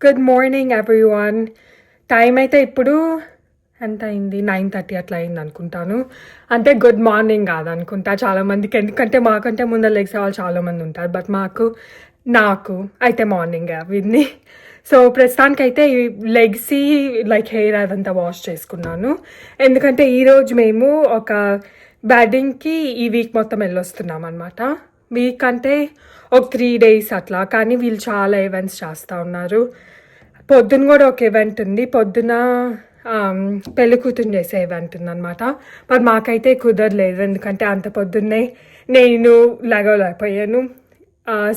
Good morning everyone. Time అయితే ఇప్పుడు ఎంత అయింది? 9:30 అట్లా అయింది అనుకుంటాను. అంటే గుడ్ మార్నింగ్ కాదనుకుంటా చాలామందికి, ఎందుకంటే మాకంటే ముందర లెగ్సే వాళ్ళు చాలామంది ఉంటారు. బట్ నాకు అయితే మార్నింగ్ విన్ని. సో ప్రస్తుతానికైతే లెగ్సీ హెయిర్ అదంతా వాష్ చేసుకున్నాను. ఎందుకంటే ఈరోజు మేము ఒక వెడ్డింగ్కి ఈ వీక్ మొత్తం వెళ్ళొస్తున్నాం అనమాట. వీక్ అంటే ఒక 3 days అట్లా. కానీ వీళ్ళు చాలా ఈవెంట్స్ చేస్తూ ఉన్నారు. పొద్దున కూడా ఒక ఈవెంట్ ఉంది. పొద్దున పెళ్లి కూతురు చేసే ఈవెంట్ ఉందన్నమాట. బట్ మాకైతే కుదరలేదు, ఎందుకంటే అంత పొద్దున్నే నేను లేకపోయాను.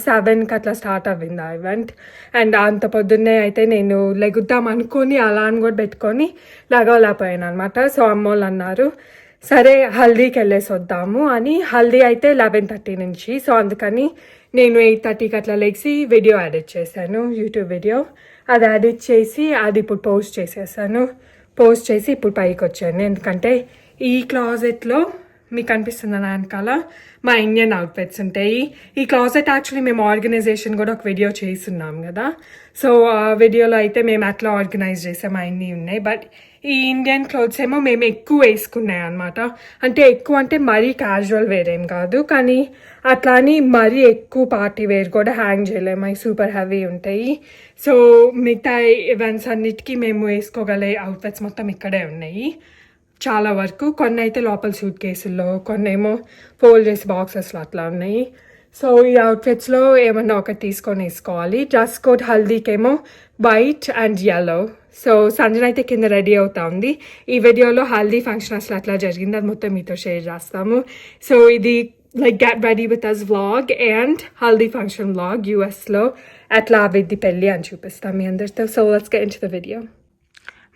7కి అట్లా స్టార్ట్ అవ్వింది ఆ ఈవెంట్. అండ్ అంత పొద్దున్నే అయితే నేను లెగుద్దాం అనుకొని అలాన్ కూడా పెట్టుకొని లేకపోయాను అనమాట. సో అమ్మోళ్ళు అన్నారు, సరే హల్దీకి వెళ్ళేసి వద్దాము అని. హల్దీ అయితే 11:30 నుంచి. సో అందుకని నేను 8:30కి అట్లా లెగ్సి వీడియో ఎడిట్ చేశాను, యూట్యూబ్ వీడియో. అది ఎడిట్ చేసి అది ఇప్పుడు పోస్ట్ చేసి ఇప్పుడు పైకి వచ్చాను. ఎందుకంటే ఈ క్లాజెట్లో మీకు కనిపిస్తుంది నా వెనకాల మా ఇండియన్ అవుట్ఫిట్స్ ఉంటాయి. ఈ క్లాజెట్ యాక్చువల్లీ మేము ఆర్గనైజేషన్ కూడా ఒక వీడియో చేస్తున్నాం కదా. సో ఆ వీడియోలో అయితే మేము అట్లా ఆర్గనైజ్ చేసాము, అన్నీ ఉన్నాయి. బట్ ఈ ఇండియన్ క్లోత్స్ ఏమో మేము ఎక్కువ వేసుకున్నాయి అనమాట. అంటే ఎక్కువ అంటే మరీ క్యాజువల్ వేర్ ఏం కాదు, కానీ అట్లా అని మరీ ఎక్కువ పార్టీ వేర్ కూడా హ్యాంగ్ చేయలేము, అవి సూపర్ హెవీ ఉంటాయి. సో మిగతా ఈవెంట్స్ అన్నిటికీ మేము వేసుకోగలే అవుట్ఫిట్స్ మొత్తం ఇక్కడే ఉన్నాయి చాలా వరకు. కొన్ని అయితే లోపల సూట్ కేసుల్లో, కొన్ని ఏమో ఫోల్డ్ చేసి బాక్సెస్లో అట్లా ఉన్నాయి. సో ఈ అవుట్ఫిట్స్లో ఏమన్నా ఒకటి తీసుకొని వేసుకోవాలి. డ్రెస్ కోడ్ హల్దీకేమో white and yellow. So Sanjana అయితే కింద రెడీ అవుతా ఉంది. ఈ వీడియోలో హల్దీ ఫంక్షన్ అసలు అట్లా జరిగింది, అది మొత్తం మీతో షేర్ చేస్తాము. సో ఇది get ready with us vlog and haldi function vlog యూఎస్లో అట్లా అవిద్ది పెళ్ళి అని చూపిస్తాం మీ అందరితో. So let's get into the video.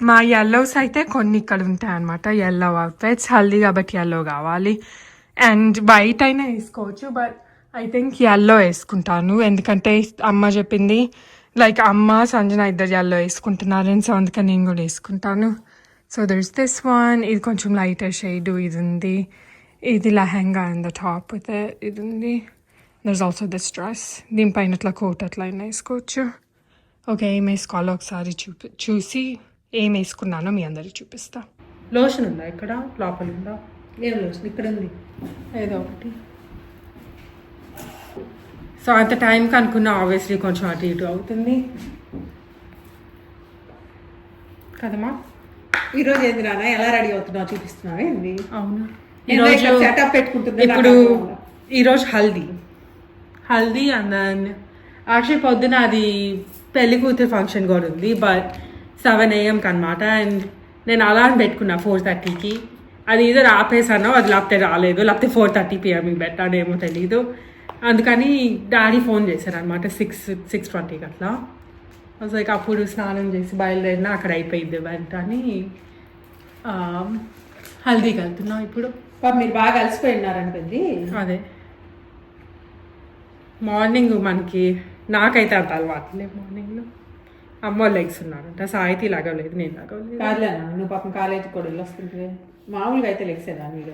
మా yellows అయితే కొన్ని ఇక్కడ ఉంటాయి అనమాట. yellow అవుట్ఫిట్స్, హల్దీ కాబట్టి yellow కావాలి. అండ్ వైట్ అయినా వేసుకోవచ్చు, బట్ ఐ థింక్ yellow వేసుకుంటాను. ఎందుకంటే అమ్మ చెప్పింది, అమ్మ సంజన ఇద్దరు yellow వేసుకుంటున్నారు, సో అందుకని నేను కూడా వేసుకుంటాను. సో దర్స్ దిస్ వన్, ఇది కొంచెం లైటర్ షేడ్, ఇది ఉంది. ఇది lehenga and the top with ఇది ఉంది. దర్స్ ఆల్సో దిస్ డ్రెస్, దీనిపైన అట్లా కోట్ అట్లా అయినా వేసుకోవచ్చు. ఓకే, ఏం వేసుకోవాలో ఒకసారి చూసి ఏం వేసుకున్నానో మీ అందరికి చూపిస్తా. లోషన్ ఉందా ఇక్కడ? లోపల ఉందా? ఏం లోషన్ ఇక్కడ ఉంది, ఏదో ఒకటి. సో అంత టైంకి అనుకున్నా, ఆబ్వియస్లీ కొంచెం అటు ఇటు అవుతుంది కదమ్మా. ఈరోజు ఏంది నాన్న, ఎలా రెడీ అవుతున్నావు చూపిస్తున్నావు ఏంది? అవును, ఈరోజు సెటప్ పెట్టుకుంటుంది. ఇప్పుడు ఈరోజు హల్దీ అండ్ దెన్ యాక్చువల్లీ పొద్దున అది పెళ్లి కూతురు ఫంక్షన్ కూడా ఉంది, బట్ 7 AM అనమాట. అండ్ నేను అలారం పెట్టుకున్నా 4:30కి. అది ఏదో ఆపేసానో, అది లేకపోతే రాలేదు, లేకపోతే 4:30 PM పెట్టానేమో తెలీదు. అందుకని డాడీ ఫోన్ చేశారనమాట 6:20కి అట్లా. అప్పుడు స్నానం చేసి బయలుదేరినా అక్కడ అయిపోయింది ఈవెంట్ అని. హల్దీకి వెళ్తున్నాం ఇప్పుడు. మీరు బాగా అలసిపోయినారనిపింది. అదే మార్నింగ్ నాకైతే అంత అలవాటు లేదు మార్నింగ్లో. అమ్మ లెగ్స్ ఉన్నారంట, సాయితీ లాగలేదు, నేను లాగలేదు. కాదులేనా, నువ్వు పాపం కాలేజీకి కూడా వెళ్ళొస్తుంటే మామూలుగా అయితే లెగ్సేదా మీరు?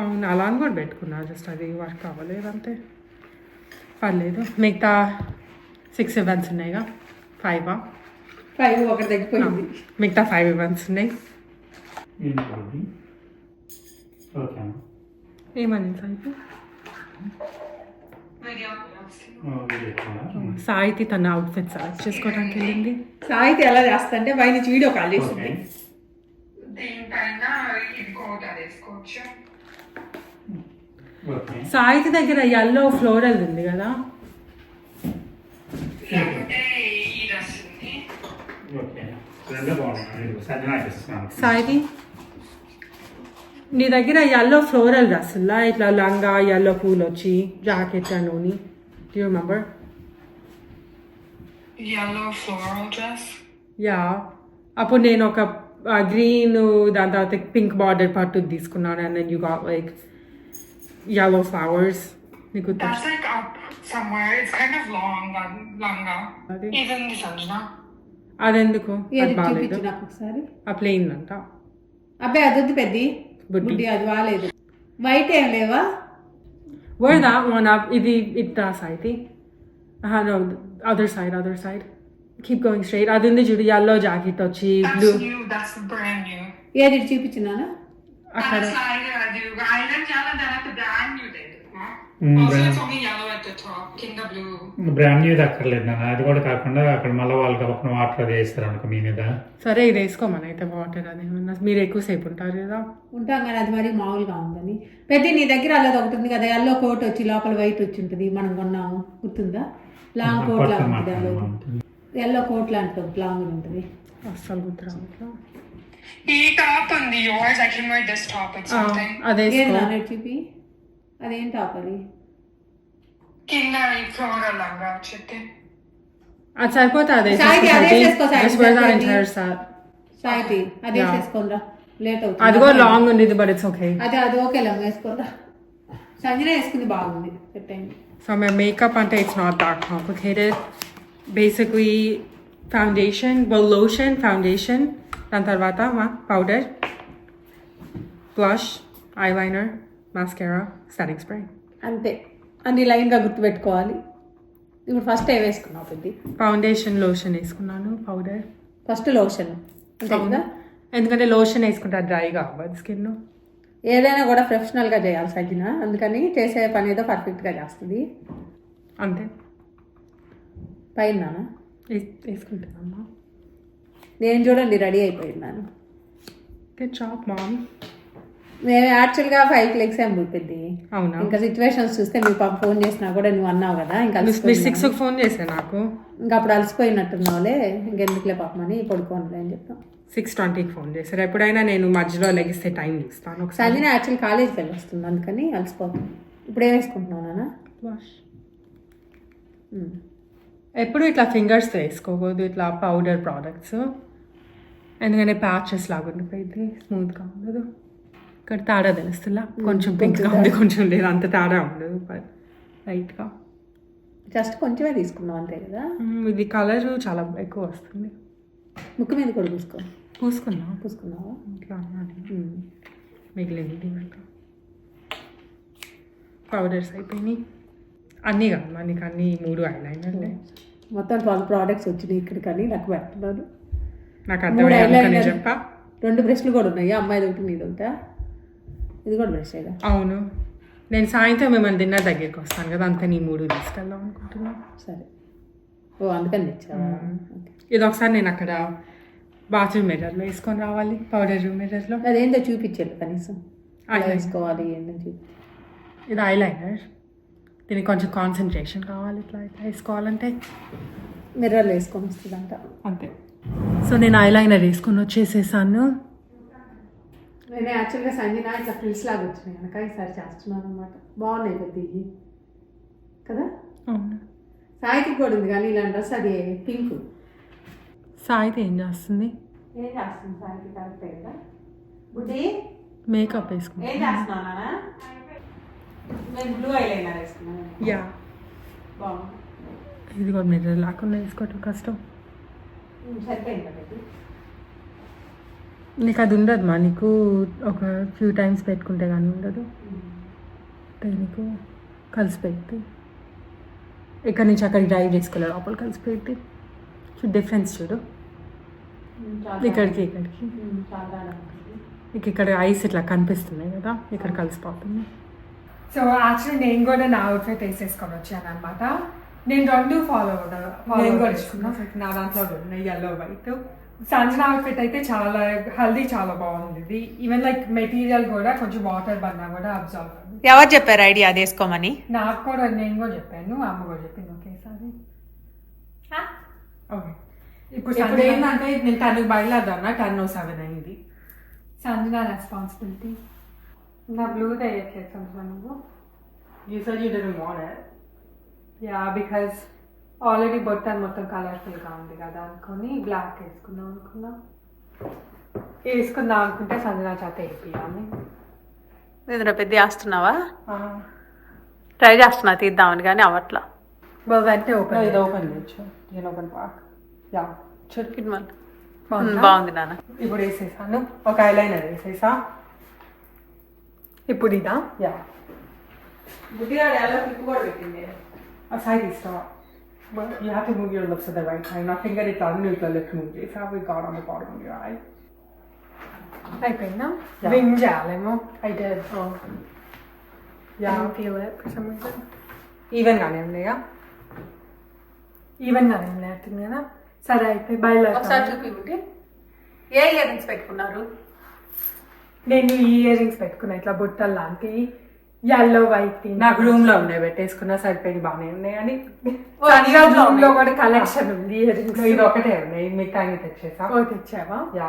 అవును, అలా అని కూడా పెట్టుకున్నా, జస్ట్ అది వర్క్ అవ్వలేదు అంతే, పర్లేదు. మిగతా 6 ఈవెంట్స్ ఉన్నాయిగా, 5 ఒకటి తగ్గిపోయింది. మిగతా 5 ఈవెంట్స్ ఉన్నాయి. ఏమని సాయితి తన అవుట్ఫిట్ సెలెక్ట్ చేసుకోవడానికి వెళ్ళింది. సాయితి ఎలా చేస్తా అంటే పై నుంచి వీడియో కాల్ చేస్తుంది. సాయితి దగ్గర yellow ఫ్లోరల్ ఉంది కదా. సాయితి నీ దగ్గర yellow ఫ్లోరల్ డ్రెస్సులా, ఇట్లా లంగా yellow పూలు వచ్చి జాకెట్ అని, do you remember? Yellow floral dress? Yeah, అప్పుడు నేను ఒక గ్రీన్, దాని తర్వాత పింక్ బార్డర్ పట్టు తీసుకున్నాను. And then you got yellow flowers. That's up somewhere. It's kind of long, langa. Even the Sanjana. అదెందుకు? అది బాగాలేదు, నాకు ఒకసారి ఆ ప్లెయిన్ అంట. అబ్బాయి అదొద్దు పెద్ది బుడ్డి, అది బాగాలేదు. వైట్ ఏం లేవా? Wear that one up. Idi itta side. No, other side. Keep going straight. అది ఉంది చూడు yellow జాకెట్ వచ్చి That's blue new. That's brand new. ఏది ఇటు చూపించినానా అక్కడ That's island yellow. That's brand new. Also, it's only yellow at the top. Kinda blue. Brand న్యూది అక్కర్లేదు నాన్న. అది కూడా కాకుండా అక్కడ మళ్ళీ వాళ్ళకి పక్కన వాటర్ అది వేస్తారు అనుకో మీ మీద. సరే ఇది వేసుకోమని అయితే వాటర్ అదేమన్నా మీరు ఎక్కువసేపు ఉంటారు కదా. ఉంటాం కానీ అది మరి మామూలుగా ఉందని పెద్ద నీ దగ్గర అల్లది ఒకటి ఉంది కదా ఎల్లో కోట్ వచ్చి లోపల వైట్ వచ్చి ఉంటుంది మనం కొన్నాము గుర్తుందా లాంగ్ కోట్ లా ఉంటుంది అల్లది ఎల్లో కోట్ లాంటి లాంగ్ ఉంటుంది అస్సలు గుర్తురావట్లా. ఈ టాప్ ఉంది yours. I can wear this top with something. అదే ఏది నాన్న చూపి అదేం టాప్ అది కింద ఈ ఫ్లోరల్ లంగా వచ్చింది. అది సరిపోతే అదే సాయికి అదే చేసుకో, సాయి. సార్ సాయిటి అదే చేసుకోనరా లేట్ అవుతుంది అది కూడా లాంగ్ ఉంది బట్ ఇట్స్ ఓకే. అది ఓకే లంగా వేసుకోనరా సంజన వేసుకుంది బాగుంది సెట్ అయింది. సో my makeup అంటే it's not that complicated. Basically foundation, lotion, foundation, దాని తర్వాత powder, blush, eyeliner, mascara, setting spray. అంతే అన్ని లైన్గా గుర్తుపెట్టుకోవాలి. ఇప్పుడు ఫస్ట్ ఏ వేసుకున్నావు పెద్ద ఫౌండేషన్ లోషన్ వేసుకున్నాను పౌడర్ ఫస్ట్ లోషన్ అంతే కదా ఎందుకంటే లోషన్ వేసుకుంటే డ్రైగా అవ్వదు స్కిన్. ఏదైనా కూడా ప్రొఫెషనల్గా చేయాలి సజ్జన అందుకని చేసే పని ఏదో పర్ఫెక్ట్గా చేస్తుంది అంతే. పైన వేసుకుంటున్నాను. నేను చూడండి రెడీ అయిపోయినాను. Good job mom. మేము యాక్చువల్గా 5 లెగ్స్ ఏం పుట్టింది. అవునా? ఇంకా సిచ్యువేషన్స్ చూస్తే మీ పాప ఫోన్ చేసినా కూడా నువ్వు అన్నావు కదా ఇంకా మీరు 6కి ఫోన్ చేశాను నాకు. ఇంకా అప్పుడు అలసిపోయినట్టున్నావులే ఇంకెందుకులే పాపమని పడుకోనులే అని చెప్పాం. 6:20కి ఫోన్ చేశారు. ఎప్పుడైనా నేను మధ్యలో లెగిస్తే టైం చూస్తాను ఒకసారి. సంజన యాక్చువల్ కాలేజ్కి వెళ్ళి వస్తుంది అందుకని అలసిపోతుంది. ఇప్పుడు ఏం వేసుకుంటున్నావు నాన్న? బ్లష్. ఎప్పుడు ఇట్లా ఫింగర్స్తో వేసుకోకూడదు ఇట్లా పౌడర్ ప్రోడక్ట్స్ ఎందుకంటే ప్యాచెస్ లాగా ఉండిపోయింది స్మూత్గా ఉండదు. ఇక్కడ తేడా తెలుస్తుందా కొంచెం పింక్గా ఉంది కొంచెం లేదు అంత తేడా ఉండదు బట్ లైట్గా జస్ట్ కొంచెమే తీసుకున్నావు అంతే కదా. ఇది కలర్ చాలా ఎక్కువ వస్తుంది. ముక్కు మీద కూడా పూసుకున్నావా ఇట్లా మిగిలింది పౌడర్స్ అయిపోయినాయి అన్నీ కాదు మనకి అన్ని 3 ఐలైనర్లే మొత్తం 12 ప్రోడక్ట్స్ వచ్చినాయి ఇక్కడ కానీ నాకు పెడుతున్నారు. నాకు అర్థమైనా చెప్పా 2 బ్రష్లు కూడా ఉన్నాయి అమ్మాయిది ఒకటి మీది ఒకటా ఇది కూడా బ్రష్ కదా. అవును నేను సాయంత్రం మిమ్మల్ని డిన్నర్ దగ్గరికి వస్తాను కదా అందుకని ఈ 3 తీసుకెళ్దాం అనుకుంటున్నాను. సరే ఓ అందుకని తెచ్చావా? ఇది ఒకసారి నేను అక్కడ బాత్రూమ్ మిర్రర్లో వేసుకొని రావాలి పౌడర్ మిర్రర్లో. అదేందో చూపించారు కనీసం వేసుకోవాలి ఏంటని చూపి. ఇది ఐలైనర్ దీనికి కొంచెం కాన్సన్ట్రేషన్ కావాలి ఇట్లా ఇట్లా వేసుకోవాలంటే మిర్రర్లో వేసుకొని వస్తుందంట అంతే. సో నేను ఐలైనర్ వేసుకొని వచ్చేసేసాను. నేను యాక్చువల్గా సంజన ఇట్లా ఫ్రిల్స్ లాగా వచ్చినాయి కనుక ఈసారి చేస్తున్నాను అనమాట. బాగున్నాయి పెద్దవి కదా. అవును సాయికి కూడా ఉంది కానీ ఇలాంటి డ్రెస్ అది పింక్. సాయితే ఏం చేస్తుంది? ఏం చేస్తుంది సాయికి కరెక్టే కదా. బుడ్డి మేకప్ వేసుకుంటా. ఏం చేస్తున్నానా? నేను బ్లూ ఐలైనర్ వేసుకున్నాను. యా బాగుంది. ఇది కూడా మిర్రర్ లేకుండా వేసుకోవటం కష్టం. సరిపోయింది కదా. నీకు అది ఉండదు మా నీకు ఒక ఫ్యూ టైమ్స్ పెట్టుకుంటే కానీ ఉండదు. నీకు కలిసి పెట్టి ఇక్కడ నుంచి అక్కడికి డ్రైవ్ చేసుకోలేదు లోపల కలిసి పెట్టి డిఫరెన్స్ చూడు ఇక్కడికి ఇక్కడికి నీకు ఇక్కడ ఐస్ ఇట్లా కనిపిస్తున్నాయి కదా ఇక్కడ కలిసిపోతుంది. సో యాక్చువల్లీ నేను కూడా నా అవుట్ఫిట్ వేసేసుకొని వచ్చాను అనమాట. నేను 2 ఫాలో చేసుకున్నా. నా దాంట్లో ఉన్నాయి yellow white. సంజన అవుట్ఫిట్ అయితే చాలా హెల్దీ చాలా బాగుంది. ఈవెన్ లైక్ మెటీరియల్ కూడా కొంచెం వాటర్ పడినా కూడా అబ్జర్వ్ అవ్వదు. ఎవరు చెప్పారు ఐడియా అది వేసుకోమని? నాకు కూడా నేను కూడా చెప్పాను అమ్మ కూడా చెప్పింది ఒకేసారి. ఓకే ఇప్పుడు ఏంటంటే నేను తనకు బయలుదేరదాన్నా 10:07 అయింది. సంజన రెస్పాన్సిబిలిటీ. నా బ్లూ వేయట్లేదు సంజన నువ్వు. You said you didn't want it. Yeah because already బొట్టన్ మొత్తం కలర్ఫుల్గా ఉంది కదా అనుకొని బ్లాక్ వేసుకుందాం అనుకుంటే సంజన చేత వేపియాలి. ఏదైనా పెద్ద చేస్తున్నావా? ట్రై చేస్తున్నా తీద్దామని కానీ అవట్లా. వెంటనే ఓపెన్ ఇది ఓపెన్ చేయొచ్చు. నేను ఓపెన్ పార్క్ యా బాగుంది నాన్న. ఇప్పుడు వేసేసాను ఒక ఐలైనర్ వేసేసా. ఇప్పుడు ఇదా యా బుద్ధిగా ఎలా క్లిప్ కూడా పెట్టింది. ఆ సైడ్ ఇస్తావా? Well, you have to move your lips at the right time. నా ఫింగర్ ఇట్లా అన్ని ఇట్లా లెఫ్ట్ మూవ్ చేసి how we got on the bottom of your eye. అయిపోయిందా? Wing చేయాలేమో. I did. Oh. Yeah. I don't feel it for some reason. ఈవెన్గానే ఉన్నాయా? ఈవెన్గానే ఉన్నాయి అవుతుంది కదా. సరే అయితే ఒకసారి చూపిబుట్టి. ఏ ఇయర్ రింగ్స్ పెట్టుకున్నారు? నేను ఈ ఇయర్ రింగ్స్ పెట్టుకున్నా ఇట్లా బుట్టలు లాంటి ఎల్లో వైట్. నాకు రూమ్ లో ఉన్నాయి పెట్టేసుకున్నా సరిపోయి బాగానే ఉన్నాయి అని. రూమ్ లో కూడా కలెక్షన్ ఉంది ఇయర్ రింగ్స్. ఇది ఒకటే ఉన్నాయి మిగతా తెచ్చేసా. ఓ తెచ్చావా? యా.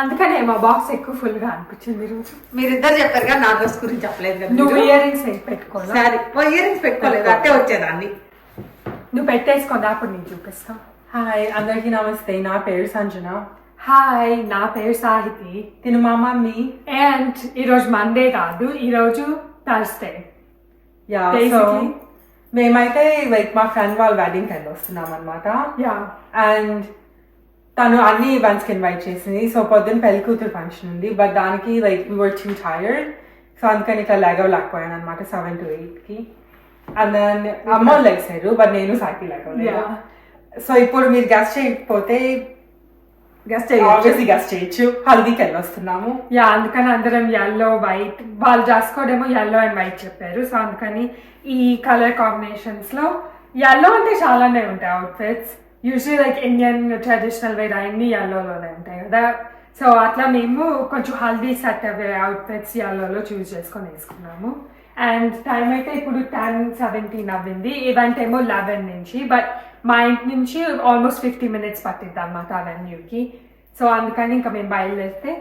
అందుకనే మా బాక్స్ ఎక్కువ ఫుల్ గా అనిపించింది రోజు. మీరిద్దరు చెప్పారు కదా, నా డ్రెస్ గురించి చెప్పలేదు కదా. నువ్వు ఇయర్ రింగ్స్ పెట్టుకోవాలి. సరే ఇయర్ రింగ్స్ పెట్టుకోలేదు, అట్టే వచ్చేదాన్ని. నువ్వు పెట్టేసుకోండి అప్పుడు నేను చూపిస్తాను. హాయ్ అందరికీ నమస్తే. నా పేరు సంజన. హాయ్ నా పేరు సాహితి. తిను మా మమ్మీ. అండ్ ఈరోజు మండే కాదు, ఈరోజు థర్స్డే. యా సో మేమైతే లైక్ మా ఫ్రెండ్ వాళ్ళ వెడ్డింగ్ టైం వస్తున్నాం అనమాట. యా. అండ్ తను అన్ని ఈవెంట్స్కి ఇన్వైట్ చేసింది. సో పొద్దున్న పెళ్లి కూతురు ఫంక్షన్ ఉంది, బట్ దానికి like we were two tired. So అందుకని ఇట్లా లేకపోయాను అనమాట 7 to 8కి. అండ్ దెన్ అమ్మ లేచారు, బట్ నేను సాకి లేకపోలేదు. సో ఇప్పుడు మీరు గెస్ట్ చేయకపోతే గెస్ట్ చేయొచ్చు, హల్దీకి వెళ్ళి వస్తున్నాము. యా అందుకని అందరం ఎల్లో వైట్, వాళ్ళు చేసుకోవడేమో ఎల్లో అండ్ వైట్ చెప్పారు. సో అందుకని ఈ కలర్ కాంబినేషన్స్ లో ఎల్లో అంటే చాలానే ఉంటాయి outfits. Usually like Indian traditional wear అన్ని ఎల్లోలోనే ఉంటాయి కదా. సో అట్లా మేము కొంచెం హల్దీ సెట్ అవే అవుట్ఫిట్స్ ఎల్లోలో చూస్ చేసుకొని వేసుకున్నాము. అండ్ టైం అయితే ఇప్పుడు 10:17 అవ్వింది. ఈవెంట్ ఏమో 11 నుంచి, బట్ మా ఇంటి నుంచి ఆల్మోస్ట్ 50 minutes పట్టిద్ది అనమాట ఆ వెన్యూకి. సో అందుకని ఇంకా మేము బయలుదేరితే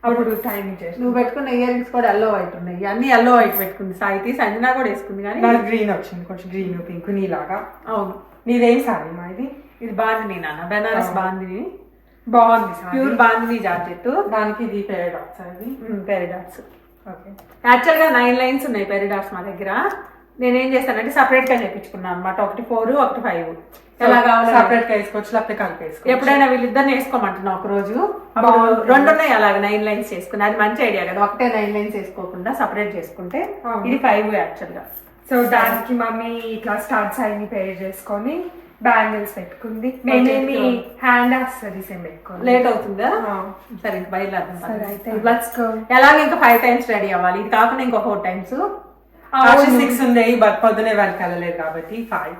అప్పుడు టైమింగ్ చేసి. నువ్వు పెట్టుకున్న ఇయర్ రింగ్స్ కూడా ఎల్లో వైట్ ఉన్నాయి, అన్ని ఎల్లో వైట్ పెట్టుకుంది సాయితి. సంజన కూడా వేసుకుంది, కానీ నాకు గ్రీన్ వచ్చింది, కొంచెం గ్రీన్ పింక్ నీలాగా. అవును. నీదేం సారీ మా ఇది? ఇది బాందిని నాన్న, బెనారస్ బాందిని. బాగుంది, ప్యూర్ బాందిని జాకెట్. దానికి ఇది పెరిడాట్స్ అది. పెరిడాట్స్. ఓకే. యాక్చువల్గా 9 lines ఉన్నాయి పెరిడాట్స్ మా దగ్గర. నేనేం చేస్తానంటే సపరేట్ గా చేయించుకున్నాను అనమాట. ఒకటి 4, ఒకటి 5. ఎలా కావాలి సపరేట్ గా వేసుకోవచ్చు, లేకపోతే కలిపి వేసుకోవచ్చు. ఎప్పుడైనా వీళ్ళిద్దరిని వేసుకోమంటున్నా ఒక రోజు. రెండు ఉన్నాయి అలాగ 9 lines చేసుకుని. అది మంచి ఐడియా కదా, ఒకటే 9 lines వేసుకోకుండా సపరేట్ చేసుకుంటే. ఇది 5 యాక్చువల్గా. సో దానికి మమ్మీ ఇట్లా స్టార్ట్స్ అన్ని పేర్ చేసుకొని బ్యాంగిల్స్ పెట్టుకుంది. మేమేమి హ్యాండ్ యాక్సెసరీస్ ఏం పెట్టుకోవాలి. లేట్ అవుతుందా? సరే ఇంక బయలుదేరుతాం. సరే అయితే లెట్స్ గో. ఎలాగ ఇంకా 5 times రెడీ అవ్వాలి. ఇది కాకుండా ఇంకో 4 times. 6 ఉన్నాయి, బట్ పొద్దునే వెనక వెళ్ళలేదు కాబట్టి 5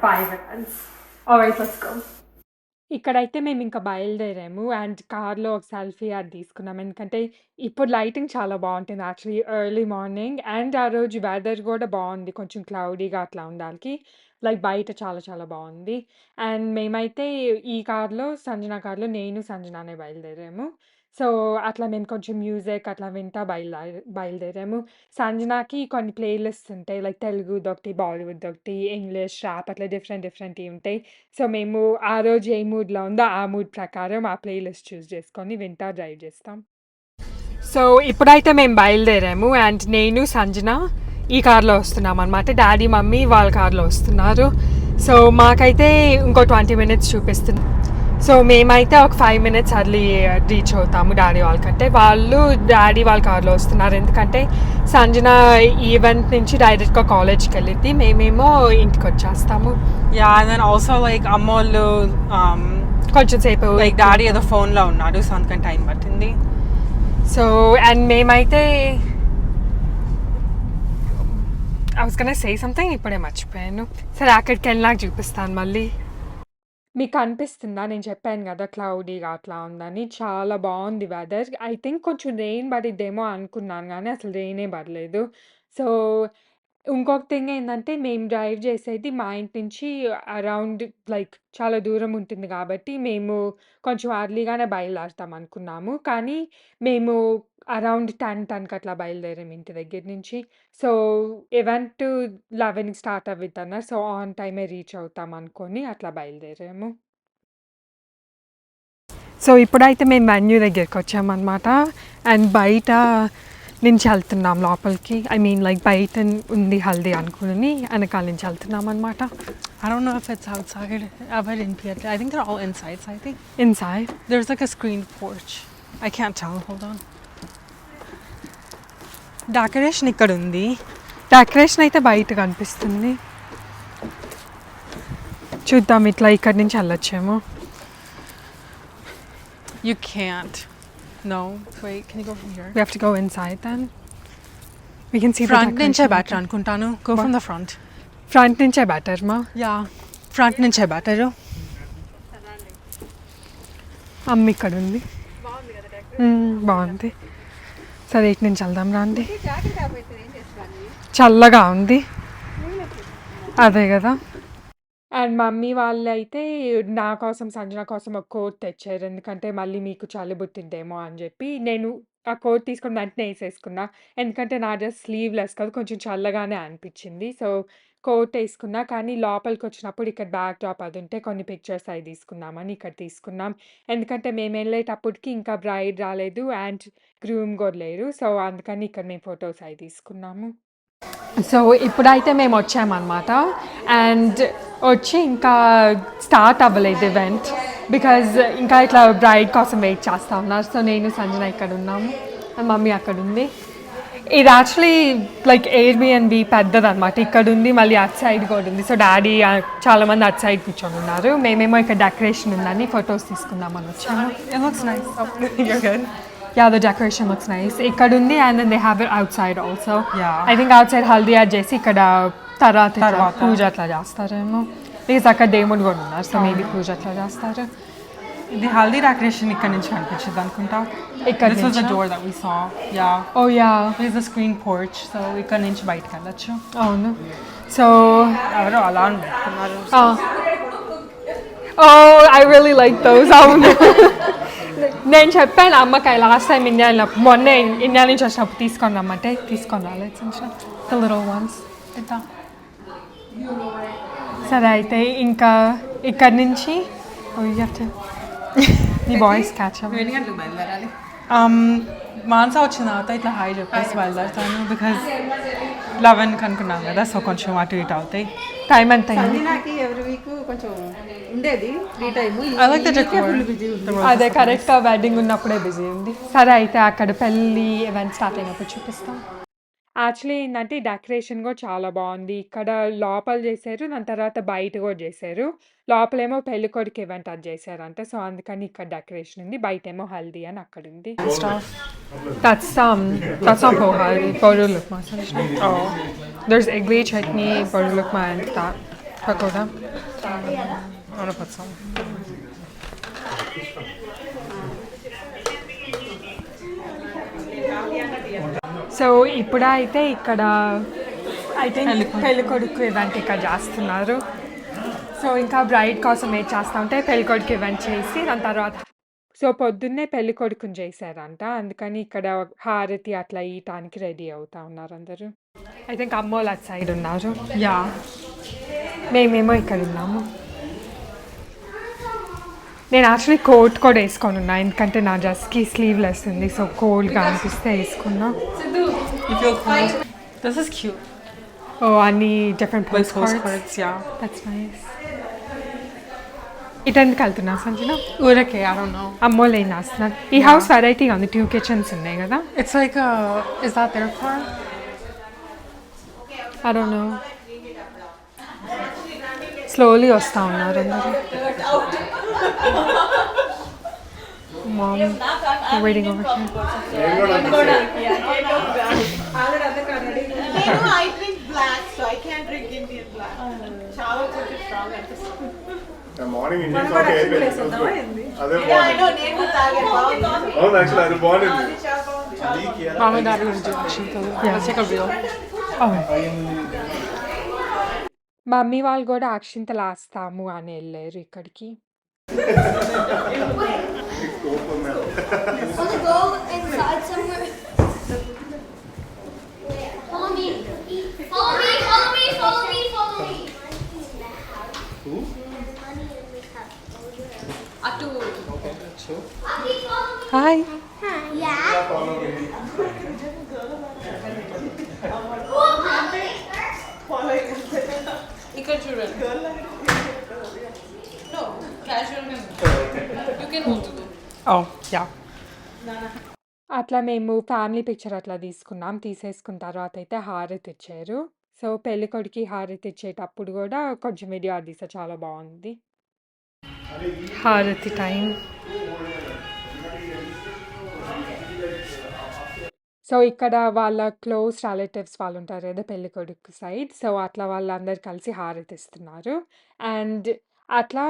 ఆల్రైట్ లెట్స్ గో. ఇక్కడైతే మేము ఇంకా బయలుదేరాము అండ్ కార్లో ఒక సెల్ఫీ అది తీసుకున్నాం. ఎందుకంటే ఇప్పుడు లైటింగ్ చాలా బాగుంటుంది యాక్చువల్లీ ఎర్లీ మార్నింగ్. అండ్ ఆ రోజు వెదర్ కూడా బాగుంది, కొంచెం క్లౌడీగా అట్లా ఉండాలి. లైక్ బయట చాలా చాలా బాగుంది. అండ్ మేమైతే ఈ కార్లో సంజన కార్లో నేను సంజనానే బయలుదేరాము. సో అట్లా మేము కొంచెం మ్యూజిక్ అట్లా వింటా బయలుదేరాము. సంజనాకి కొన్ని ప్లేలిస్ట్ ఉంటాయి, లైక్ తెలుగుది ఒకటి, బాలీవుడ్ ఒకటి, ఇంగ్లీష్, ర్యాప్ అట్లా డిఫరెంట్ ఉంటాయి. సో మేము ఆ రోజు ఏ మూడ్లో ఉందో ఆ మూడ్ ప్రకారం ఆ ప్లేలిస్ట్ చూస్ చేసుకొని వింటా డ్రైవ్ చేస్తాం. సో ఇప్పుడైతే మేము బయలుదేరాము అండ్ నేను సంజన ఈ కార్లో వస్తున్నాం అనమాట. డాడీ మమ్మీ వాళ్ళ కార్లో వస్తున్నారు. సో మాకైతే ఇంకో 20 minutes చూపిస్తుంది. సో మేమైతే ఒక 5 minutes అర్లీ రీచ్ అవుతాము డాడీ వాళ్ళకంటే. వాళ్ళు డాడీ వాళ్ళ కార్లో వస్తున్నారు, ఎందుకంటే సంజన ఈవెంట్ నుంచి డైరెక్ట్గా కాలేజ్కి వెళ్ళిద్ది, మేమేమో ఇంటికి వచ్చేస్తాము. Yeah and then also like అమ్మోళ్ళు కొంచెం సేపు లైక్ డాడీ ఏదో ఫోన్లో ఉన్నాడు, సో అందుకని టైం పట్టింది. సో అండ్ మేమైతే I was gonna say something, ఇప్పుడే మర్చిపోయాను. సరే అక్కడికి వెళ్ళినాక చూపిస్తాను మళ్ళీ. మీకు అనిపిస్తుందా? నేను చెప్పాను కదా క్లౌడీగా అట్లా ఉందని. చాలా బాగుంది వెదర్. ఐ థింక్ కొంచెం రెయిన్ పడిద్దేమో అనుకున్నాను, కానీ అసలు రెయినే పడలేదు. సో ఇంకొక థింగ్ ఏంటంటే మేము డ్రైవ్ చేసేది మా ఇంటి నుంచి అరౌండ్ లైక్ చాలా దూరం ఉంటుంది కాబట్టి మేము కొంచెం అర్లీగానే బయలుదేరుతాం అనుకున్నాము, కానీ మేము అరౌండ్ 10 అట్లా బయలుదేరాము ఇంటి దగ్గర నుంచి. సో ఈవెంట్ 11కి స్టార్ట్ అవ్విద్ది అన్నారు. సో ఆన్ టైమే రీచ్ అవుతాం అనుకొని అట్లా బయలుదేరాము. సో ఇప్పుడైతే మేము వెన్యూ దగ్గరికి వచ్చామన్నమాట. అండ్ బయట నుంచి వెళ్తున్నాం లోపలికి. ఐ మీన్ లైక్ బయట ఉంది హల్దీ అనుకుని వెనకాల నుంచి వెళ్తున్నాం అనమాట. I don't know if it's outside of it in Pietra. I think they're all inside, so I think inside there's like a screened porch. I can't tell. Hold on. Decoration ఇక్కడ ఉంది. Decoration అయితే బయట కనిపిస్తుంది. చూద్దాం ఇట్లా ఇక్కడి నుంచి వెళ్ళొచ్చేమో. You can't. No. Wait, can you go from here? We have to go inside then. We can see Front the నుంచే decoration. better అనుకుంటాను. Go from the front. Front నుంచే better మా. Yeah. Front నుంచే better. అమ్మ ఇక్కడ ఉంది. బాగుంది. సరే ఇటు నుంచి వెళ్దాం రండి. చల్లగా ఉంది. అదే కదా. అండ్ మమ్మీ వాళ్ళు అయితే నా కోసం సంజన కోసం ఒక కోట్ తెచ్చారు. ఎందుకంటే మళ్ళీ మీకు చలి పుట్టిద్దేమో అని చెప్పి నేను ఆ కోట్ తీసుకొని వెంటనే వేసేసుకున్నా. ఎందుకంటే నా డ్రెస్ స్లీవ్లెస్ కదా, కొంచెం చల్లగానే అనిపించింది. సో కోట్ వేసుకున్నా. కానీ లోపలికి వచ్చినప్పుడు ఇక్కడ బ్యాక్ డ్రాప్ అది ఉంటే కొన్ని పిక్చర్స్ అవి తీసుకుందామని ఇక్కడ తీసుకున్నాం. ఎందుకంటే మేము వెళ్ళేటప్పటికి ఇంకా బ్రైడ్ రాలేదు అండ్ గ్రూమ్ కూడా లేరు. సో అందుకని ఇక్కడ మేము ఫొటోస్ అవి తీసుకున్నాము. సో ఇప్పుడైతే మేము వచ్చామన్నమాట. అండ్ వచ్చి ఇంకా స్టార్ట్ అవ్వలేదు ఈవెంట్. బికాజ్ ఇంకా ఇట్లా బ్రైడ్ కోసం వెయిట్ చేస్తూ ఉన్నారు. సో నేను సంజన ఇక్కడ ఉన్నాము, మమ్మీ అక్కడ ఉంది. ఇది యాక్చువల్లీ లైక్ ఎయిర్బిఎన్బి పెద్దదన్నమాట. ఇక్కడ ఉంది, మళ్ళీ అటు సైడ్ కూడా ఉంది. సో డాడీ చాలామంది అటు సైడ్ కూర్చొని ఉన్నారు. మేమేమో ఇక్కడ డెకరేషన్ ఉందని ఫొటోస్ తీసుకుందామని వచ్చాము. It looks nice. Oh, you're good. Yeah, the decoration looks nice. ఇక్కడ ఉంది and then they have it outside also. Yeah. I think outside haldi add చేసి ఇక్కడ తర్వాత పూజ అట్లా చేస్తారేమో. బికాస్ అక్కడ దేవుడు కూడా ఉన్నారు. సో మేబీ పూజ అట్లా చేస్తారు. ఇది హల్దీ డెకరేషన్ ఇక్కడ నుంచి కనిపించదు అనుకుంటా. ఇక్కడ This was the door that we saw. Yeah. Oh yeah. This is the screen porch. So ఇక్కడ నుంచి బయటకు వెళ్ళచ్చు. అవును. సో ఎవరో అలా అనుకుంటున్నారు. oh I really like those. అవును. నేను చెప్పాను అమ్మకి లాస్ట్ టైం ఇండియా వెళ్ళినప్పుడు, మొన్న ఇండియా నుంచి వచ్చినప్పుడు తీసుకొని రమ్మంటే తీసుకొని రాలేదు. The little ones. ఇద్దాం. సరే అయితే ఇంకా ఇక్కడ నుంచి నీ వాయిస్ క్యాచ్ అవ్వ. ఎన్ని గంటలకు బయలుదేరాలి? మాన్సా వచ్చిన తర్వాత ఇట్లా హాయ్ చెప్పేసి బయలుదేరుతాను. బికాజ్ 11 కనుక్కున్నాం కదా, సో కొంచెం అటు ఇటు అవుతాయి. టైం ఎంత అయింది? నాకు ఎవరి వీక్ కొంచెం ఉండేది free time. I like the decor. అదే కరెక్ట్గా వెడ్డింగ్ ఉన్నప్పుడే బిజీ ఉంది. సరే అయితే అక్కడ పెళ్ళి ఈవెంట్ స్టార్ట్ అయినప్పుడు చూపిస్తాం. యాక్చువల్లీ ఏంటంటే డెకరేషన్ కూడా చాలా బాగుంది. ఇక్కడ లోపల చేశారు, దాని తర్వాత బయట కూడా చేశారు. లోపలేమో పెళ్లి కొడుకు ఈవెంట్ అది చేశారంటే, సో అందుకని ఇక్కడ డెకరేషన్ ఉంది. బయట ఏమో హల్దీ అని అక్కడ ఉంది. That's not poha, Boru Lukma. Oh, there's idli, chutney, Boru Lukma and that pakoda. I want to put some. So ఇప్పుడైతే ఇక్కడ అయితే పెళ్లి కొడుకు ఈవెంట్ ఇక్కడ చేస్తున్నారు. సో ఇంకా బ్రైడ్ కోసం వెయిట్ చేస్తూ ఉంటే పెళ్లి కొడుకు ఈవెంట్ చేసి దాని తర్వాత సో పొద్దున్నే పెళ్లి కొడుకుని చేశారంట. అందుకని ఇక్కడ హారతి అట్లా ఇయటానికి రెడీ అవుతా ఉన్నారు అందరూ. ఐ థింక్ అమ్మోళ్ళు అటు సైడ్ ఉన్నారు. Yeah. మేమేమో ఇక్కడ ఉన్నాము. నేను యాక్చువల్లీ కోట్ కూడా వేసుకొని ఉన్నా, ఎందుకంటే నా డ్రెస్కి స్లీవ్లెస్ ఉంది. సో కోల్డ్గా అనిపిస్తే వేసుకున్నా. You feel cool? This is cute. ఓ అన్ని different With post postcards, yeah. That's nice. ఇటు ఎందుకు వెళ్తున్నా సంజన? ఊరకే, I don't know. అమ్మోళ్ళు ఏం చేస్తున్నారు? ఈ హౌస్ వెరైటీగా ఉంది, 2 కిచెన్స్ ఉన్నాయి కదా. It's like is that their car? I don't know. Slowly వస్తూ ఉన్నారు అందరూ. Mom, we're waiting over here. I drink black, so I can't drink Indian black. Chalo కొంచెం strong అనిపిస్తుంది. మార్నింగ్ ఇండియన్ కాఫీ అయిపోయింది. అదే Yeah, I know, నేను తాగాను. బాగుంది. అవును, యాక్చువల్లీ అది బాగుంది. Mom and Dad are going to do action together. Let's take a reel. Mummy వాళ్ళు కూడా అక్షింతలు వేస్తాము అని వెళ్ళారు ఇక్కడికి. Want to go inside somewhere? Follow me. Follow me, follow me, follow me, follow me. Who? Atu. Okay, sure. Hi. Yeah. ఇక్కడ చూడండి. No, casual గా. You can hold it. Oh, yeah. అట్లా మేము ఫ్యామిలీ పిక్చర్ అట్లా తీసుకున్నాం. తీసేసుకున్న తర్వాత అయితే హారతి ఇచ్చారు. సో పెళ్ళికొడుకి హారతి ఇచ్చేటప్పుడు కూడా కొంచెం వీడియో అది తీసా, చాలా బాగుంది. హారతి టైం. సో ఇక్కడ వాళ్ళ క్లోజ్ రిలేటివ్స్ వాళ్ళు ఉంటారు కదా పెళ్ళికొడుకు సైడ్. సో అట్లా వాళ్ళందరూ కలిసి హారతి ఇస్తున్నారు. అండ్ అట్లా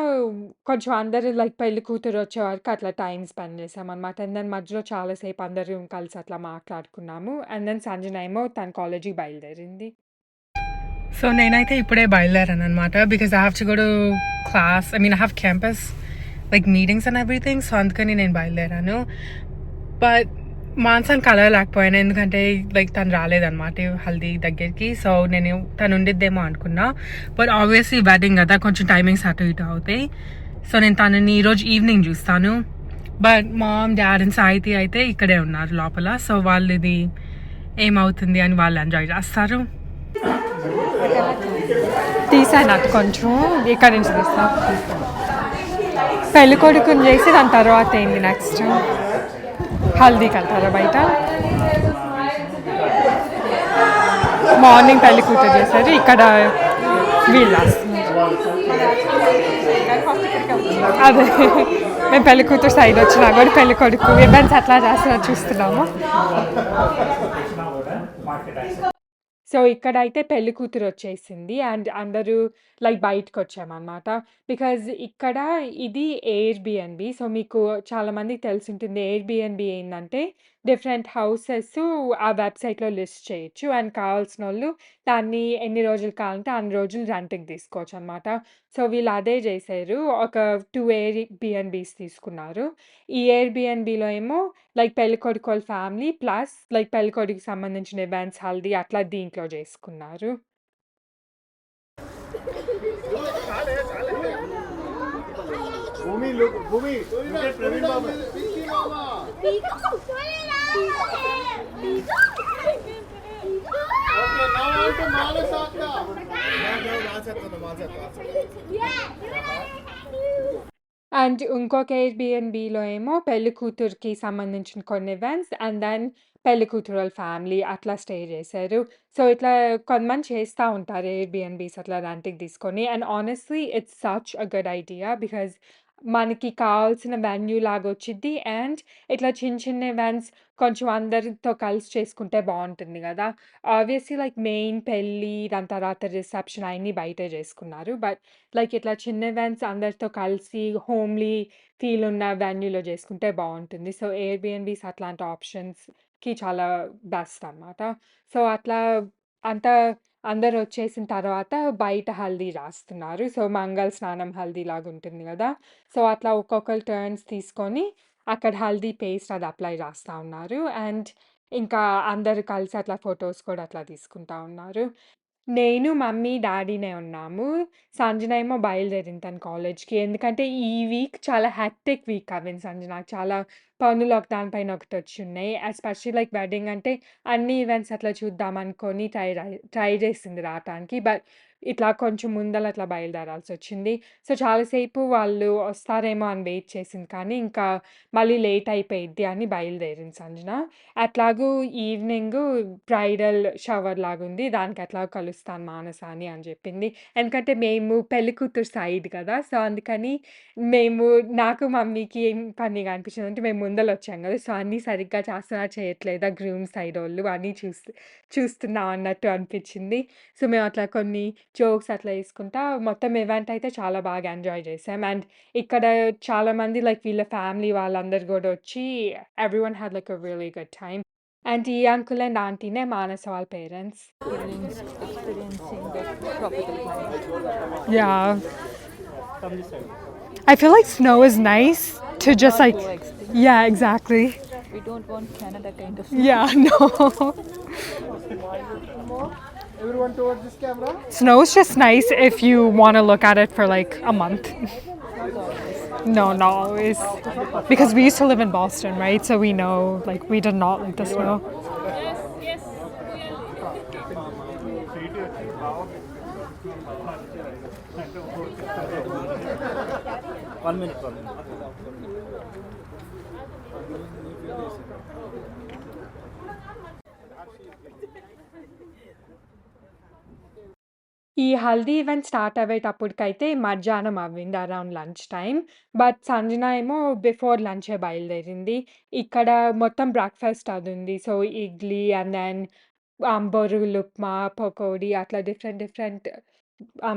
కొంచెం అందరూ లైక్ పెళ్లి కూతురు వచ్చే వరకు అట్లా టైం స్పెండ్ చేసామన్నమాట. అండ్ దెన్ మధ్యలో చాలాసేపు అందరూ కలిసి అట్లా మాట్లాడుకున్నాము. అండ్ దెన్ సంజన ఏమో తన కాలేజీకి బయలుదేరింది. సో నేనైతే ఇప్పుడే బయలుదేరాను అనమాట. Because I have to go to class. I mean I have campus like meetings and everything. So అందుకని నేను బయలుదేరాను. బట్ మాన్సాన్ని కలవలేకపోయాను, ఎందుకంటే లైక్ తను రాలేదన్నమాట హల్దీ దగ్గరికి. సో నేను తను ఉండిద్దేమో అనుకున్నా. బట్ ఆబ్వియస్లీ వెడ్డింగ్ కదా, కొంచెం టైమింగ్స్ అటు ఇటు అవుతాయి. సో నేను తనని ఈరోజు ఈవినింగ్ చూస్తాను. But ma'am, dad and Sahiti అయితే ఇక్కడే ఉన్నారు లోపల. సో వాళ్ళు ఇది ఏమవుతుంది అని వాళ్ళు ఎంజాయ్ చేస్తారు. తీసాను అది కొంచెం, ఇక్కడ నుంచి తీస్తా. పెళ్లి కొడుకుని చేసి దాని తర్వాత ఏంది నెక్స్ట్? హల్దీకి వెళ్తారా బయట? మార్నింగ్ పెళ్లి కూతురు చేశారు, ఇక్కడ వీళ్ళు అదే మేము పెళ్లి కూతురు సైడ్ వచ్చినా కూడా పెళ్లి కొడుకు ఈవెంట్స్ అట్లా చేస్తున్నా చూస్తున్నాము. సో ఇక్కడైతే పెళ్లి కూతురు వచ్చేసింది అండ్ అందరూ లైక్ బయటకు వచ్చామన్నమాట. బికాజ్ ఇక్కడ ఇది ఎయిర్బిఎన్బి. సో మీకు చాలామందికి తెలిసి ఉంటుంది ఎయిర్బిఎన్బి ఏంటంటే డిఫరెంట్ హౌసెస్ ఆ వెబ్సైట్లో లిస్ట్ చేయొచ్చు. అండ్ కావాల్సిన వాళ్ళు దాన్ని ఎన్ని రోజులు కావాలంటే అన్ని రోజులు రెంట్కి తీసుకోవచ్చు అనమాట. సో వీళ్ళు అదే చేశారు, ఒక 2 ఎయిర్బిఎన్బీస్ తీసుకున్నారు. ఈ ఎయిర్బిఎన్బిలో ఏమో లైక్ పెళ్ళికొడుకు వాళ్ళ ఫ్యామిలీ ప్లస్ లైక్ పెళ్ళికొడుకు సంబంధించిన ఈవెంట్స్ హల్దీ అట్లా దీంట్లో చేసుకున్నారు. భూమి భూమి ప్రవీణ్ బాబు అండ్ ఇంకొక ఎయిర్బిఎన్బిలో ఏమో పెళ్లి కూతురికి సంబంధించిన కొన్ని ఈవెంట్స్ అండ్ దెన్ పెళ్లి కూతురు వాళ్ళ ఫ్యామిలీ అట్లా స్టే చేశారు. సో ఇట్లా కొంతమంది చేస్తూ ఉంటారు ఎయిర్బిఎన్బీస్ అట్లా రెంట్కి తీసుకొని. And honestly it's such a good idea because మనకి కావాల్సిన వెన్యూ లాగా వచ్చిద్ది. అండ్ ఇట్లా చిన్న చిన్న ఈవెంట్స్ కొంచెం అందరితో కలిసి చేసుకుంటే బాగుంటుంది కదా. ఆబ్వియస్లీ లైక్ మెయిన్ పెళ్ళి దాని తర్వాత రిసెప్షన్ అవన్నీ బయటే చేసుకున్నారు. బట్ లైక్ ఇట్లా చిన్న ఈవెంట్స్ అందరితో కలిసి హోమ్లీ ఫీల్ ఉన్న వెన్యూలో చేసుకుంటే బాగుంటుంది. సో ఎయిర్బిఎన్బీస్ అట్లాంటి ఆప్షన్స్కి చాలా బెస్ట్ అనమాట. సో అట్లా అంతా అందరూ వచ్చేసిన తర్వాత బయట హల్దీ రాస్తున్నారు. సో మంగళ స్నానం హల్దీ లాగా ఉంటుంది కదా. సో అట్లా ఒక్కొక్కరు టర్న్స్ తీసుకొని అక్కడ హల్దీ పేస్ట్ అది అప్లై చేస్తూ ఉన్నారు. అండ్ ఇంకా అందరూ కలిసి అట్లా ఫొటోస్ కూడా అట్లా తీసుకుంటా ఉన్నారు. నేను, మమ్మీ, డాడీనే ఉన్నాము. సంజన ఏమో బయలుదేరింది తన కాలేజ్‌కి. ఎందుకంటే ఈ వీక్ చాలా హెక్టిక్ వీక్ అయింది సంజనకి. చాలా పనులు ఒక దానిపైన ఒకటి వచ్చున్నాయి. ఎస్పెషల్లీ లైక్ వెడ్డింగ్ అంటే అన్ని ఈవెంట్స్ అట్లా చూద్దాం అనుకోని ట్రై చేసింది రావటానికి. బట్ ఇట్లా కొంచెం ముందల అట్లా బయలుదేరాల్సొచ్చింది. సో చాలాసేపు వాళ్ళు వస్తారేమో అని వెయిట్ చేసింది. కానీ ఇంకా మళ్ళీ లేట్ అయిపోయిద్ది అని బయలుదేరింది సంజన. అట్లాగూ ఈవినింగు బ్రైడల్ షవర్ లాగుంది. దానికి ఎట్లాగో కలుస్తాను మానస అని చెప్పింది. ఎందుకంటే మేము పెళ్ళికూతురు సైడ్ కదా. సో అందుకని నాకు మమ్మీకి ఏం ఫన్నీగా అనిపించిందంటే మేము ముందలొచ్చాం కదా. సో అన్నీ సరిగ్గా చేస్తున్నారా చేయట్లేదా గ్రూమ్ సైడ్ వాళ్ళు అని చూస్తున్నాం అన్నట్టు అనిపించింది. సో మేము అట్లా కొన్ని జోక్స్ అట్లా వేసుకుంటా మొత్తం ఈవెంట్ అయితే చాలా బాగా ఎంజాయ్ చేసాం. అండ్ ఇక్కడ చాలామంది లైక్ వీళ్ళ ఫ్యామిలీ వాళ్ళందరూ కూడా వచ్చి everyone had like a really good time. And ఈ అంకుల్ అండ్ ఆంటీనే మానస వాళ్ళ parents. Yeah. I feel like snow is nice to just like, yeah, exactly. We don't want Canada kind of. Yeah, no. Everyone towards this camera. Snow is just nice if you want to look at it for like a month. No, not always. Because we used to live in Boston, right? So we know, like, we did not like the snow. Yes. 1 minute. ఈ haldi event start అయ్యేటప్పటికైతే మధ్యాహ్నం అవ్వింది around lunch time. But Sanjana ఏమో before లంచే బయలుదేరింది. ఇక్కడ మొత్తం breakfast అదుంది. సో, ఇడ్లీ అండ్ దెన్ బొరుగులు ఉప్మా, పకోడీ అట్లా డిఫరెంట్ డిఫరెంట్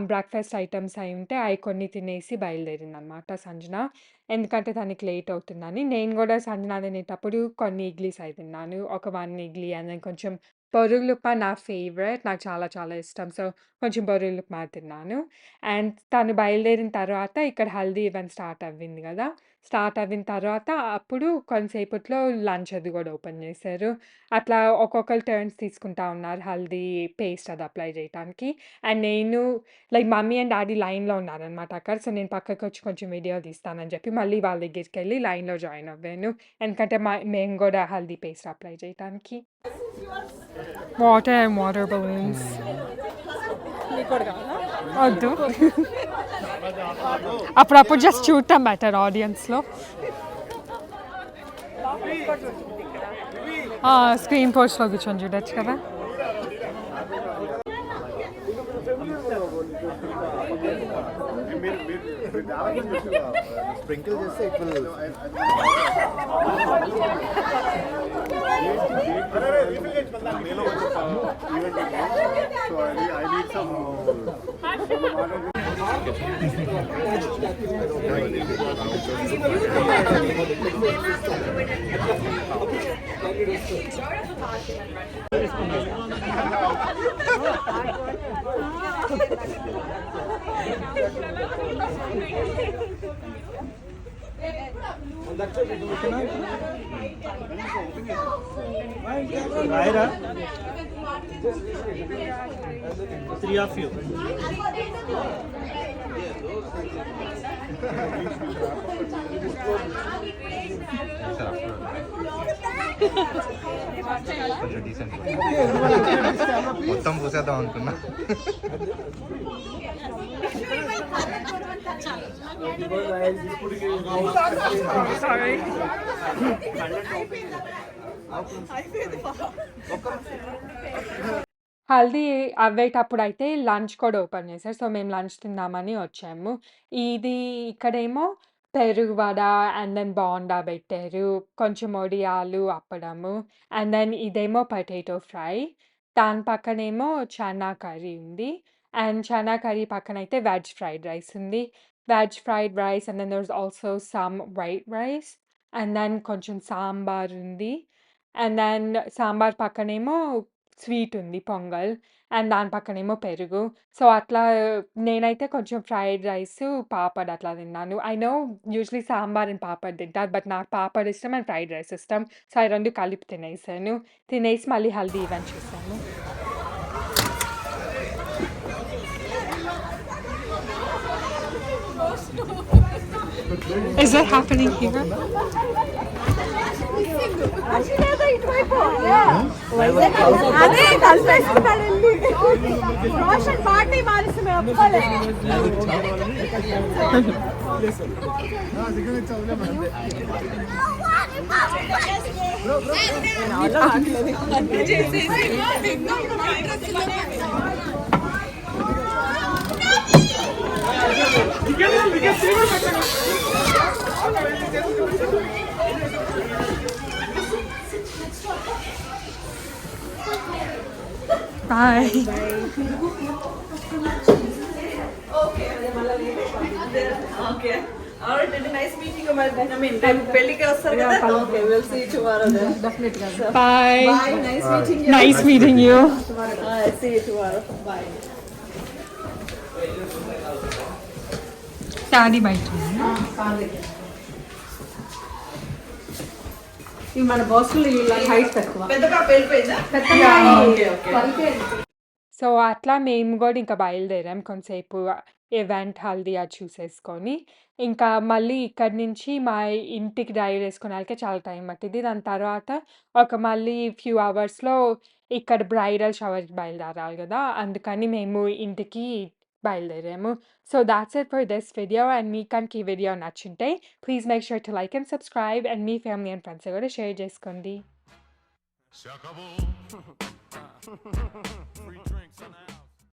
బ్రేక్‌ఫాస్ట్ ఐటెమ్స్ అయుంటే అయి కొన్ని తినేసి బయలుదేరిందనమాట సంజన. ఎందుకంటే తనకి లేట్ అవుతుందని. నేను గూడా సంజన తినేటప్పుడు కొన్ని ఇడ్లీస్ అయి తిన్నాను. ఒక 1 ఇడ్లీ అండ్ దెన్ కొంచెం బొరుగులు ఉప్మా నా ఫేవరెట్. నాకు చాలా చాలా ఇష్టం. సో, కొంచెం బొరుగులు ఉప్మా తిన్నాను. అండ్ తను బయలుదేరిన తర్వాత ఇక్కడ హల్దీ ఈవెంట్ స్టార్ట్ అవ్వింది గదా! స్టార్ట్ అవ్విన తర్వాత అప్పుడు కొంతసేపట్లో లంచ్ అది గూడా ఓపెన్ జేశారు. అట్లా ఒక్కొక్కళ్ళు టర్న్స్ తీసుకుంటా ఉన్నారు హల్దీ పేస్ట్ అది అప్లై జేయటానికి. అండ్ నేను మమ్మీ అండ్ డ్యాడీ లైన్‌లో ఉన్నారనమాట అక్కడ. సో, నేను పక్కకొచ్చి కొంచెం వీడియో తీస్తానని జెప్పి మళ్ళీ వాళ్ళ దగ్గరికెళ్ళి లైన్‌లో జాయిన్ అవ్వాను. ఎందుకంటే మేము గూడా హల్దీ పేస్ట్ అప్లై జేయటానికి. Water and water balloons. వద్దు. అప్పుడప్పుడు జస్ట్ చూడటం బెటర్ ఆడియన్స్‌లో. స్క్రీన్ పోస్ట్‌లో కూర్చొని చూడొచ్చు కదా! స్ప్రింకిల్ చేస్తే it will so I need some Three of you. మొత్తం పూసేద్దాం అనుకున్నా. Sorry. హల్దీ అవ్వేటప్పుడైతే లంచ్ కూడా ఓపెన్ చేశారు. సో, మేము లంచ్ తిందామని వచ్చాము. ఇది ఇక్కడేమో పెరుగు వడ అండ్ దెన్ బోండా పెట్టారు. కొంచెం వడియాలు, అప్పడము అండ్ దెన్ ఇదేమో పొటాటో ఫ్రై. దాని పక్కనేమో చనా కర్రీ ఉంది. అండ్ చనా కర్రీ పక్కనైతే వెజ్ ఫ్రైడ్ రైస్ ఉంది. Veg fried rice and then there was also some white rice and then కొంచెం సాంబార్ ఉంది. అండ్ దెన్ సాంబార్ పక్కనేమో స్వీట్ ఉంది పొంగల్. అండ్ దాని పక్కనేమో పెరుగు. సో, అట్లా నేనైతే కొంచెం ఫ్రైడ్ రైసు, పాపడ్ అట్లా తిన్నాను. I know usually sambar and papad తింటారు. బట్ నాకు పాపడ్ ఇష్టం అండ్ ఫ్రైడ్ రైస్ ఇష్టం. సో, అయి 2 కలిపి తినేసాను. తినేసి మళ్ళీ హల్దీ ఈవెంట్ చూసాను. Is that happening here? అదే కలిపేసుకున్నాడండి రోషన్ పార్టీ మారిస్తుంది Bye. Okay. All right, nice meeting you. I mean, పెళ్ళికి వస్తారు కదా. Okay, we'll see you tomorrow then. Definitely. Bye. Bye. Nice meeting you. Nice meeting you. See you tomorrow. Bye. Daddy bite. ఇవి మన బాస్లు height తక్కువ. పెద్ద పాప వెళ్ళిపోయిందా? So, అట్లా మేము గూడా ఇంకా బయలుదేరాం. కొంతసేపు ఈవెంట్ హల్దీ అది చూసేసుకొని. ఇంకా మళ్ళీ ఇక్కడి నుంచి మా ఇంటికి డ్రైవ్ చేసుకునేళ్ళకే చాలా టైం పట్టిద్ది. దాని తర్వాత మళ్ళీ ఫ్యూ అవర్స్‌లో ఇక్కడ బ్రైడల్ షవర్‌కి బయలుదేరాలి గదా! అందుకని మేము ఇంటికి బయలుదేరాము. So, that's it for this video. And మీకు కనుక ఈ వీడియో నచ్చుంటే please make sure to like and subscribe and మీ ఫ్యామిలీ అండ్ ఫ్రెండ్స్‌తో కూడా షేర్ చేసుకోండి.